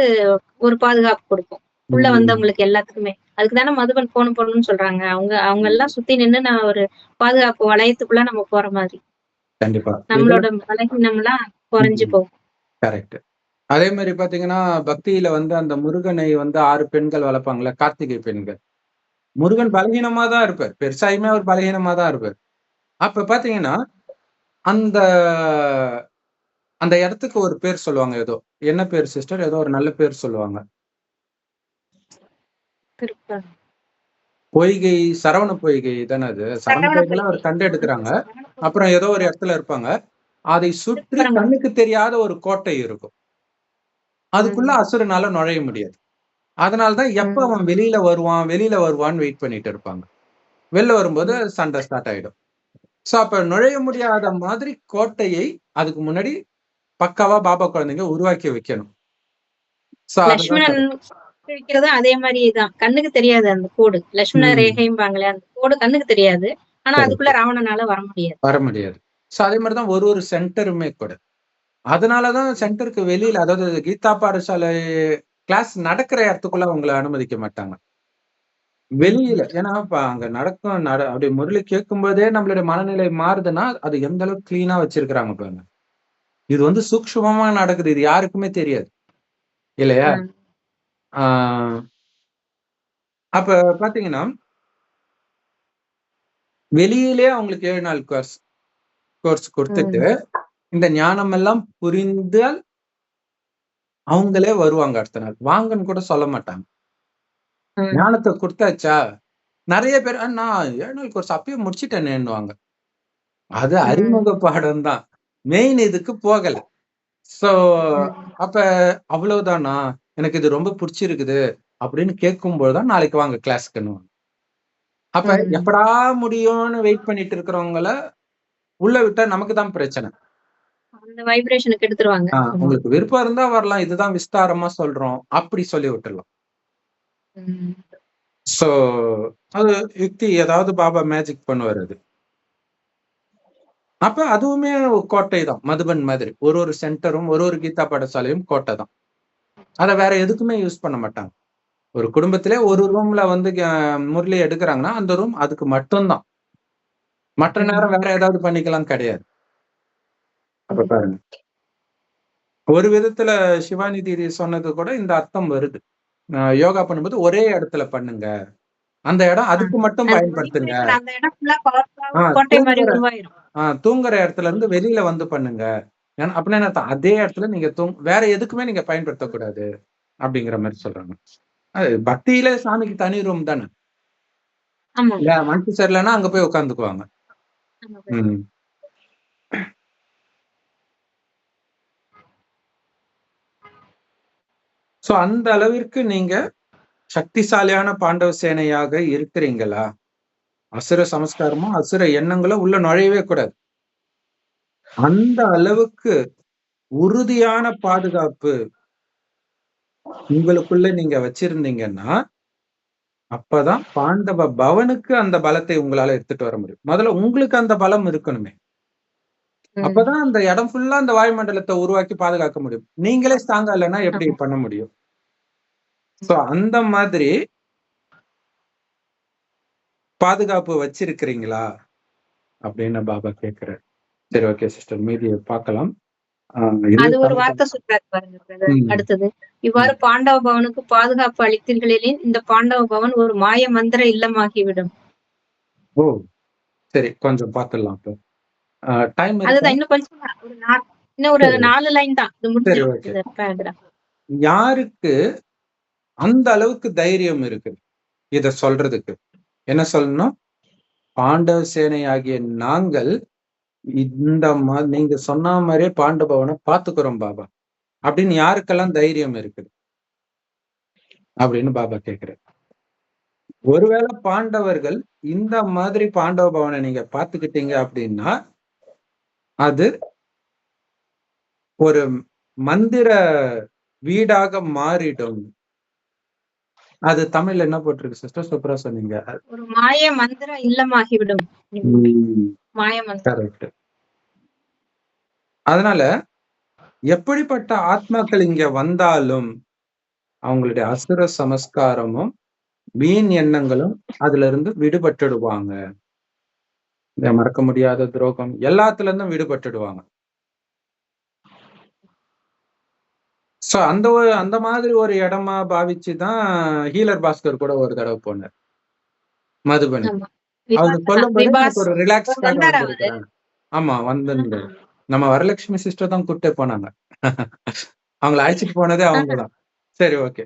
ஒரு பாதுகாப்பு கொடுக்கும் உள்ள வந்தவங்களுக்கு எல்லாத்துக்குமே. அதுக்குதானே மதுபன் போகணும்னு சொல்றாங்க. அவங்க எல்லாம் சுத்தி நின்று நான் ஒரு பாதுகாப்பு வளையத்துக்குள்ள நம்ம போற மாதிரி. கண்டிப்பா நம்மளோட பலகீனம் எல்லாம் குறைஞ்சு போகும். கரெக்ட். அதே மாதிரி பாத்தீங்கன்னா பக்தியில வந்து அந்த முருகனை வந்து 6 பெண்கள் வளர்ப்பாங்களே, கார்த்திகை பெண்கள். முருகன் பலகீனமா தான் இருப்பார், பெருசாயுமே அவர் பலகீனமா தான் இருப்பார். அப்ப பாத்தீங்கன்னா அந்த அந்த இடத்துக்கு ஒரு பேர் சொல்லுவாங்க. ஏதோ என்ன பேர் சிஸ்டர்? ஏதோ ஒரு நல்ல பேர் சொல்லுவாங்க. பொய்கை, சரவண பொய்கை தானே அது? சரவண பொய்கைல ஒரு கண்டு எடுக்கிறாங்க. அப்புறம் ஏதோ ஒரு இடத்துல இருப்பாங்க. அதை சுற்றி கண்ணுக்கு தெரியாத ஒரு கோட்டை இருக்கும். அதுக்குள்ள அசுரனால நுழைய முடியாது. அதனாலதான் எப்ப அவன் வெளியில வருவான்னு வெயிட் பண்ணிட்டு இருப்பாங்க. வெளில வரும்போது சண்டை ஸ்டார்ட் ஆயிடும். சோ அப்ப நுழைய முடியாத மாதிரி கோட்டையை அதுக்கு முன்னாடி பக்காவா பாபா குழந்தைங்க உருவாக்கி வைக்கணும். அதே மாதிரிதான் கண்ணுக்கு தெரியாது அந்த கோடு. லட்சுமண ரேகைம்பாங்களே, அந்த கோடு கண்ணுக்கு தெரியாது. ஆனா அதுக்குள்ள ராவணனால வர முடியாது. சோ அதே மாதிரிதான் ஒரு சென்டருமே கூட. அதனாலதான் சென்டருக்கு வெளியில, அதாவது கீதா பாடசாலை கிளாஸ் நடக்கிற இடத்துக்குள்ள அவங்களை அனுமதிக்க மாட்டாங்க, வெளியில. ஏன்னா அங்க நடக்கும் அப்படி முரளி கேட்கும் போதே நம்மளுடைய மனநிலை மாறுதுன்னா அது எந்த அளவுக்கு கிளீனா வச்சிருக்கிறாங்க பாருங்க. இது வந்து சூக்ஷ்மமா நடக்குது, இது யாருக்குமே தெரியாது இல்லையா? அப்ப பாத்தீங்கன்னா வெளியிலே அவங்களுக்கு 7 நாள் கோர்ஸ் கொடுத்துட்டு இந்த ஞானம் எல்லாம் புரிந்தால் அவங்களே வருவாங்க. அடுத்த நாள் வாங்கன்னு கூட சொல்ல மாட்டாங்க. ஞானத்தை கொடுத்தாச்சா, நிறைய பேர் நான் 7 நாள் கோர்ஸ் அப்பயே முடிச்சிட்டேன்னுவாங்க. அது அறிமுக பாடம் தான், மெயின் இதுக்கு போகல. சோ அப்ப அவ்வளவுதானா, எனக்கு இது ரொம்ப பிடிச்சிருக்குது அப்படின்னு கேட்கும்போதுதான் நாளைக்கு வாங்க கிளாஸ்க்குன்னு. அப்ப எப்படா முடியும்னு வெயிட் பண்ணிட்டு இருக்கிறவங்கள உள்ள விட்டா நமக்கு தான் பிரச்சனை. அந்த வைப்ரேஷனுக்கு எடுத்துருவாங்க. ஆமா. உங்களுக்கு விருப்பம் இருந்தா வரலாம். இதுதான் விஸ்தாரமா சொல்றோம். அப்படி சொல்லி விட்டுறலாம். ம். சோ அது யுக்தி ஏதாவது பாபா மேஜிக் பண்ணுவாரு அது. அப்ப அதுவுமே கோட்டை தான். மதுபன் மாதிரி. ஒரு சென்டரும் ஒரு கீதா பாடசாலையும் கோட்டை தான். அத வேற எதுக்குமே யூஸ் பண்ண மாட்டாங்க. ஒரு குடும்பத்திலே ஒரு ரூம்ல வந்து முரளி எடுக்குறாங்கன்னா, அந்த ரூம் அதுக்கு மட்டும் தான். மற்ற நேரம் வேற ஏதாவது பண்ணிக்கலாம் கிடையாது. அப்ப பாருங்க. ஒரு விதத்துல சிவானி தீதி சொன்னது கூட இந்த அர்த்தம் வருது. யோகா பண்ணும்போது ஒரே இடத்துல பண்ணுங்க. அந்த இடம் அதுக்கு மட்டும் அந்த பயன்படுத்துங்க. vibration அந்த இடம் ஃபுல்லா பவர்ஃபுல்லா கோட்டை மாரி தூங்குற உருவாயிரும். தூங்குற இடத்துல இருந்து வெளியில வந்து பண்ணுங்க. அப்படின்னா என்ன அர்த்தம்? அதே இடத்துல நீங்க வேற எதுக்குமே நீங்க பயன்படுத்தக்கூடாது. அப்படிங்கிற மாரி சொல்றாங்க. அது பக்தியில சாமிக்கு தனி ரூம் தானே. ஆமா. இல்ல மனசு சரியில்லைன்னா அங்க போய் உட்கார்ந்துக்குவாங்க. ஆமா. ம். சோ அந்த அளவிற்கு நீங்க சக்திசாலியான பாண்டவ சேனையாக இருக்கிறீங்களா? அசுர சமஸ்காரமும், அசுர எண்ணங்களும் உள்ள நுழையவே கூடாது. அந்த அளவுக்கு உறுதியான பாதுகாப்பு உங்களுக்குள்ள நீங்க வச்சிருந்தீங்கன்னா, அப்பதான் பாண்டவ பவனுக்கு அந்த பலத்தை உங்களால எடுத்துட்டு வர முடியும். முதல்ல உங்களுக்கு அந்த பலம் இருக்கணுமே. அப்பதான் அந்த இடம் ஃபுல்லா அந்த வாயுமண்டலத்தை உருவாக்கி பாதுகாக்க முடியும். நீங்களே ஸ்ட்ராங்கா இல்லைன்னா எப்படி பண்ண முடியும்? சோ அந்த மாதிரி பாதுகாப்பு வச்சிருக்கிறீங்களா? அப்படின்னு பாபா கேட்கிறார். சரி, ஓகே சிஸ்டர். மீதியை பார்க்கலாம். அது ஒரு வார்த்தை சொல்றாரு பாருங்க பிரதர். அடுத்தது இவ்வாறு பாண்டவ பவனுக்கு பாதுகாப்பு அளித்தீர்களேன் இந்த பாண்டவ பவன் ஒரு மாய மந்திர இல்லமாகிவிடும். ஓ சரி, கொஞ்சம் பார்த்துடலாம். அப்போ டைம் அதுதான் இன்னும் கொஞ்சம் இன்னும் ஒரு 4 லைன் தான் இது முடிஞ்சிடும் பேராகிராஃப். யாருக்கு அந்த அளவுக்கு தைரியம் இருக்கு இத சொல்றதுக்கு? என்ன சொல்லணும்? பாண்டவ சேனை ஆகிய நாங்கள் இந்த நீங்க சொன்ன மாதிரியே பாண்டவனை பாத்துக்கிறோம் பாபா அப்படின்னு யாருக்கெல்லாம் தைரியம் இருக்குது அப்படின்னு பாபா கேக்குறாரு. ஒருவேளை பாண்டவர்கள் இந்த மாதிரி பாண்டவ பவனை நீங்க பாத்துக்கிட்டீங்க அப்படின்னா அது ஒரு மந்திர வீடாக மாறிடும். அது தமிழ்ல என்ன போட்டிருக்கு சிஸ்டர்? சூப்பரா சொன்னீங்க. ஒரு மாய மந்திர இல்லமாகிவிடும். மாய மந்திரம். கரெக்ட். அதனால எப்படிப்பட்ட ஆத்மாக்கள் இங்க வந்தாலும் அவங்களுடைய அசுர சமஸ்காரமும் வீண் எண்ணங்களும் அதுல இருந்து விடுபட்டுடுவாங்க. இந்த மறக்க முடியாத துரோகம் எல்லாத்துல இருந்தும் விடுபட்டுடுவாங்க. சோ அந்த மாதிரி ஒரு இடமா பாவிச்சுதான் ஹீலர் பாஸ்கர் கூட ஒரு தடவை போனார் மதுபனி. அவரு சொல்லும்போது எனக்கு ஒரு ரிலாக்ஸ். ஆமா வந்து நம்ம வரலட்சுமி சிஸ்டர் தான் கூப்பிட்டே போனாங்க. அவங்களை அழைச்சிட்டு போனதே அவங்கதான். சரி, ஓகே.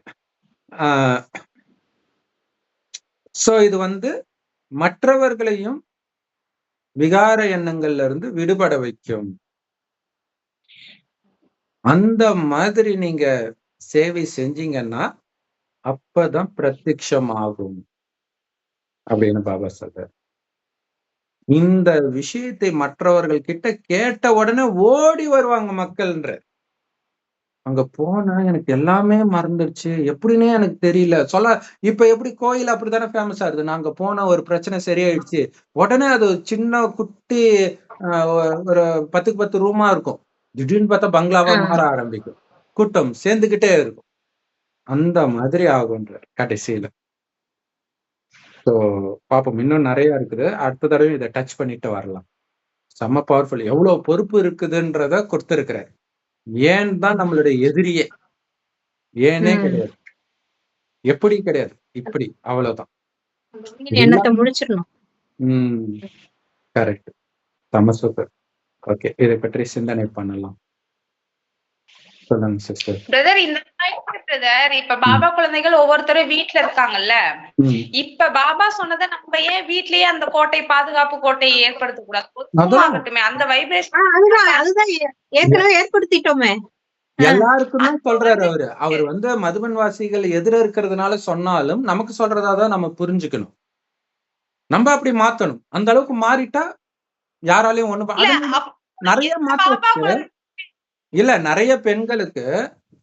சோ இது வந்து மற்றவர்களையும் விகார எண்ணங்கள்ல இருந்து விடுபட வைக்கும். அந்த மாதிரி நீங்க சேவை செஞ்சீங்கன்னா அப்பதான் பிரத்யக்ஷம் ஆகும் அப்படின்னு பாபா சொல்றார். இந்த விஷயத்தை மற்றவர்கள் கிட்ட கேட்ட உடனே ஓடி வருவாங்க மக்கள்ன்ற. அங்க போனா எனக்கு எல்லாமே மறந்துடுச்சு, எப்படின்னே எனக்கு தெரியல. இப்ப எப்படி கோயில் அப்படித்தானே ஃபேமஸ் ஆகுது. நாங்க போன ஒரு பிரச்சனை சரியாயிடுச்சு, உடனே அது சின்ன குட்டி ஒரு 10க்கு 10 ரூமா இருக்கும். திடீர்னு பார்த்தா பங்களாவா மாற ஆரம்பிக்கும். கூட்டம் சேர்ந்துகிட்டே இருக்கும். அந்த மாதிரி ஆகுன்ற கடைசியில. ஸோ பாப்போம், இன்னும் நிறைய இருக்குது. அடுத்த தடவை இதை டச் பண்ணிட்டு வரலாம். செம்ம பவர்ஃபுல். எவ்வளவு பொறுப்பு இருக்குதுன்றத கொடுத்திருக்கிறார். ஏன் தான் நம்மளுடைய எதிரியே. ஏனே கிடையாது, எப்படி கிடையாது, இப்படி அவ்வளவுதான். கரெக்ட். செம்ம சூப்பர். ஓகே, இதை பற்றி சிந்தனை பண்ணலாம். சொல்லுங்க சிஸ்டர். பிரதர், இந்த பிரதர் இப்ப பாபா குழந்தைகள் ஒவ்வொருத்தரும் வீட்டுல இருக்காங்கல்ல. இப்ப பாபா சொன்னதை நம்ம ஏன் வீட்லயே அந்த கோட்டை, பாதுகாப்பு கோட்டையை ஏற்படுத்த கூடாது? அந்த வைப்ரேஷன் அதுதான் ஏற்கனவே ஏற்படுத்திட்டோமே. எல்லாருக்குமே சொல்றாரு அவரு. அவர் வந்து மதுபன் வாசிகள் எதிர இருக்கிறதுனால சொன்னாலும் நமக்கு சொல்றதாதான் நம்ம புரிஞ்சுக்கணும். நம்ம அப்படி மாத்தணும். அந்த அளவுக்கு மாறிட்டா யாராலையும் ஒண்ணு இல்ல நிறைய பாபா மாத்திருக்கு. இல்ல நிறைய பெண்களுக்கு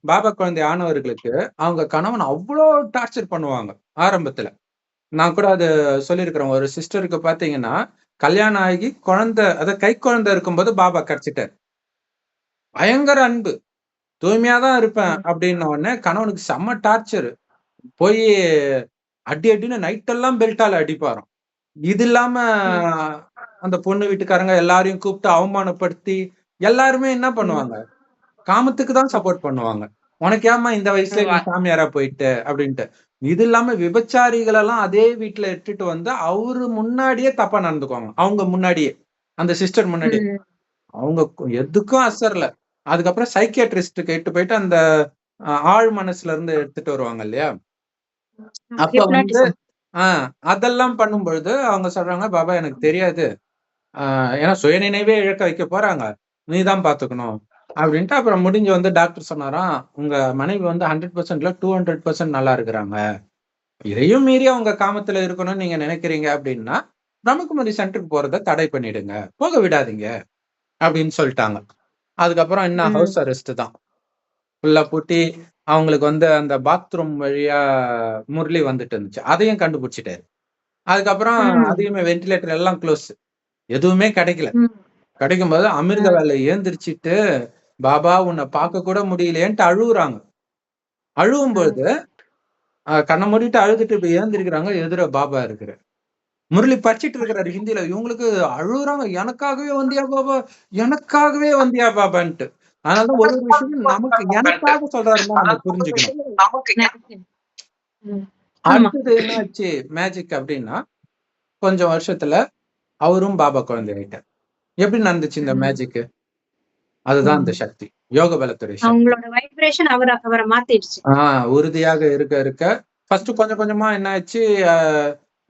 பாபா குழந்தை ஆனவர்களுக்கு அவங்க கணவன் அவ்வளோ டார்ச்சர் பண்ணுவாங்க ஆரம்பத்துல. நான் கூட அது சொல்லியிருக்கிறேன். ஒரு சிஸ்டருக்கு பாத்தீங்கன்னா கல்யாணம் ஆகி குழந்தை, அதாவது கை குழந்தை இருக்கும்போது பாபா கிடைச்சிட்டார். பயங்கர அன்பு, தூய்மையாதான் இருப்பேன் அப்படின்ன உடனே கணவனுக்கு செம்ம டார்ச்சர். போய் அடி அடின்னு நைட்டெல்லாம் பெல்ட்டால அடிப்பாராம். இது இல்லாம அந்த பொண்ணு வீட்டுக்காரங்க எல்லாரையும் கூப்பிட்டு அவமானப்படுத்தி எல்லாருமே என்ன பண்ணுவாங்க, காமத்துக்கு தான் சப்போர்ட் பண்ணுவாங்க. உனக்கு ஏமா இந்த வயசுல நீ சாமியாரா போயிட்டு அப்படின்ட்டு. இது இல்லாம விபச்சாரிகள் எல்லாம் அதே வீட்டுல இட்டுட்டு வந்து அவரு முன்னாடியே தப்பா நடந்துக்குவாங்க. அவங்க முன்னாடியே, அந்த சிஸ்டர் முன்னாடி. அவங்க எதுக்கும் அசரல. அதுக்கப்புறம் சைக்கியாட்ரிஸ்டுக்கு இட்டு போயிட்டு அந்த ஆழ் மனசுல இருந்து எடுத்துட்டு வருவாங்க இல்லையா, அப்ப வந்து அதெல்லாம் பண்ணும் பொழுது அவங்க சொல்றாங்க, பாபா எனக்கு தெரியாது, ஏன்னா சுயநினைவே இழக்க வைக்க போறாங்க, நீதான் பாத்துக்கணும் அப்படின்ட்டு. அப்புறம் முடிஞ்சு வந்து டாக்டர் சொன்னாராம், உங்க மனைவி வந்து 100%ல 200% நல்லா இருக்கிறாங்க. இதையும் மீறி அவங்க காமத்துல இருக்கணும்னு நீங்க நினைக்கிறீங்க அப்படின்னா பிரம்மகுமாரி சென்டருக்கு போறதை தடை பண்ணிடுங்க, போக விடாதீங்க அப்படின்னு சொல்லிட்டாங்க. அதுக்கப்புறம் என்ன, ஹவுஸ் அரெஸ்ட் தான். ஃபுல்லா பூட்டி அவங்களுக்கு வந்து அந்த பாத்ரூம் வழியா முரளி வந்துட்டு இருந்துச்சு, அதையும் கண்டுபிடிச்சிட்டாரு. அதுக்கப்புறம் அதையுமே வென்டிலேட்டர் எல்லாம் க்ளோஸ், எதுவுமே கிடைக்கல. கிடைக்கும் போது அமிர்த வேலை ஏந்திரிச்சிட்டு பாபா உன்னை பார்க்க கூட முடியலையேன்ட்டு அழுகுறாங்க. அழுவும் பொழுது கண்ணை மூடிட்டு அழுதுட்டு இப்படி ஏந்திருக்கிறாங்க, எதிர பாபா இருக்கிற முரளி படிச்சிட்டு இருக்கிறாரு ஹிந்தியில. இவங்களுக்கு அழுகுறாங்க, எனக்காகவே வந்தியா பாபா, எனக்காகவே வந்தியா பாபான்ட்டு. அதனாலதான் ஒரு விஷயம் நமக்கு எனக்காக சொல்றாருன்னா நம்ம புரிஞ்சுக்கணும். அடுத்தது என்ன ஆச்சு மேஜிக் அப்படின்னா, கொஞ்சம் வருஷத்துல அவரும் பாபா குழந்தை ஆயிட்டார். எப்படி நடந்துச்சு இந்த மேஜிக்? அதுதான் அந்த சக்தி, யோக பலத்துறை சக்தி. அவரை மாத்திடுச்சு. உறுதியாக இருக்க இருக்க ஃபர்ஸ்ட் கொஞ்சம் கொஞ்சமா என்ன ஆச்சு,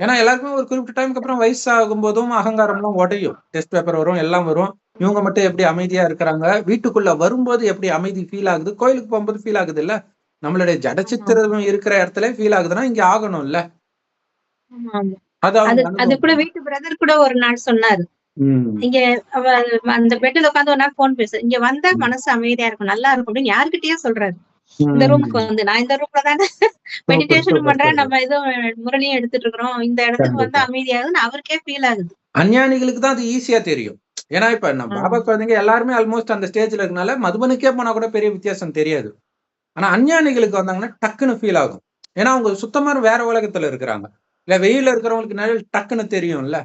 ஏன்னா எல்லாருக்குமே ஒரு குறிப்பிட்ட டைமுக்கு அப்புறம் வயசு ஆகும் போதும் அகங்காரம்லாம் உடையும், டெஸ்ட் பேப்பர் வரும், எல்லாம் வரும். இவங்க மட்டும் எப்படி அமைதியா இருக்கிறாங்க, வீட்டுக்குள்ள வரும்போது எப்படி அமைதி ஃபீல் ஆகுது, கோயிலுக்கு போகும்போது ஃபீல் ஆகுது இல்ல, நம்மளுடைய ஜடச்சித்திரம் இருக்கிற இடத்துல ஃபீல் ஆகுதுன்னா இங்க ஆகணும் இல்ல. அது கூட வீட்டு பிரதர் கூட ஒரு நாள் சொன்னாரு, இங்க அந்த பெட்ல உட்காந்து ஒரு நாள் போன் பேசு, இங்க வந்தா மனசு அமைதியா இருக்கும், நல்லா இருக்கும் அப்படின்னு யாருக்கிட்டயே சொல்றாரு. இந்த ரூமுக்கு வந்து நான் இந்த ரூம்ல தானே மெடிடேஷன் பண்றேன், நம்ம ஏதோ முரளியும் எடுத்துட்டு இருக்கிறோம், இந்த இடத்துக்கு வந்து அமைதியாகுதுன்னு அவருக்கே ஃபீல் ஆகுது. அஞ்ஞானிகளுக்கு தான் அது ஈஸியா தெரியும். ஏன்னா இப்ப நம்ம பாபா குழந்தைங்க எல்லாருமே ஆல்மோஸ்ட் அந்த ஸ்டேஜ்ல இருக்கனால மதுபனுக்கே போனா கூட பெரிய வித்தியாசம் தெரியாது. ஆனா அஞ்ஞானிகளுக்கு வந்தாங்கன்னா டக்குன்னு ஃபீல் ஆகும். ஏன்னா அவங்க சுத்தமா வேற உலகத்துல இருக்கிறாங்க இல்ல, வெயில இருக்கிறவங்களுக்கு நிழல் டக்குன்னு தெரியும்ல.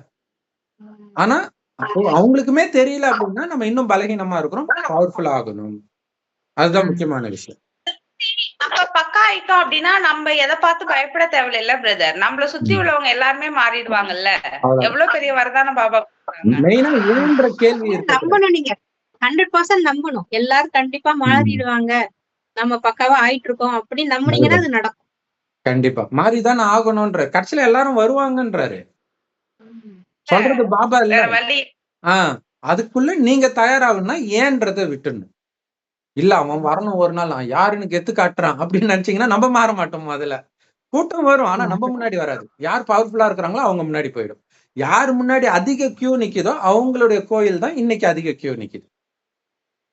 ஆனா அப்போ அவங்களுக்குமே தெரியல அப்படின்னா நம்ம இன்னும் பலகீனமா இருக்கிறோம், பவர்ஃபுல் ஆகணும். அதுதான் முக்கியமான விஷயம். அப்ப பக்கா ஆயிட்டோம் அப்படின்னா நம்ம எதை பார்த்து பயப்பட தேவையில்ல பிரதர், நம்மள சுத்தி உள்ளவங்க எல்லாருமே மாறிடுவாங்கல்ல. எவ்வளவு பெரிய வரதான பாபா. மெயினா ஏன்ற கேள்வி நம்பணும், நீங்க 100% நம்பணும், எல்லாரும் கண்டிப்பா மாறிடுவாங்க, நம்ம பக்காவா ஆயிட்டு இருக்கோம் அப்படின்னு நம்புனீங்கன்னா அது நடக்கும். கண்டிப்பா மாறிதான் ஆகணும்ன்ற, கடைசியில எல்லாரும் வருவாங்கன்றாரு சொல்றது பாபா இல்ல. அதுக்குள்ள நீங்க தயாராகணும்னா ஏன்றதை விட்டுணும். இல்ல அவன் வரணும் ஒரு நாள், நான் யாருன்னு கெத்து காட்டுறான் அப்படின்னு நினைச்சீங்கன்னா நம்ம மாற மாட்டோம். அதுல கூட்டம் வரும், ஆனா நம்ம முன்னாடி வராது. யார் பவர்ஃபுல்லா இருக்கிறாங்களோ அவங்க முன்னாடி போயிடும். யாரு முன்னாடி அதிக கியூ நிக்குதோ அவங்களுடைய கோயில் தான் இன்னைக்கு அதிக கியூ நிக்குது.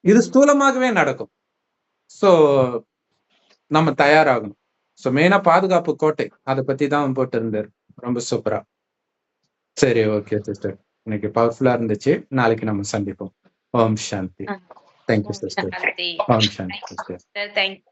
இது ஸ்தூலமாகவே நடக்கும். சோ நம்ம தயாராகணும். சோ மெயினா பாதுகாப்பு கோட்டை, அதை பத்தி தான் போட்டு இருந்தாரு, ரொம்ப சூப்பரா. சரி, ஓகே சிஸ்டர், இன்னைக்கு பவர்ஃபுல்லா இருந்துச்சு. நாளைக்கு நம்ம சந்திப்போம். Om Shanti. Thank you sister. Om Shanti sister. Thank you.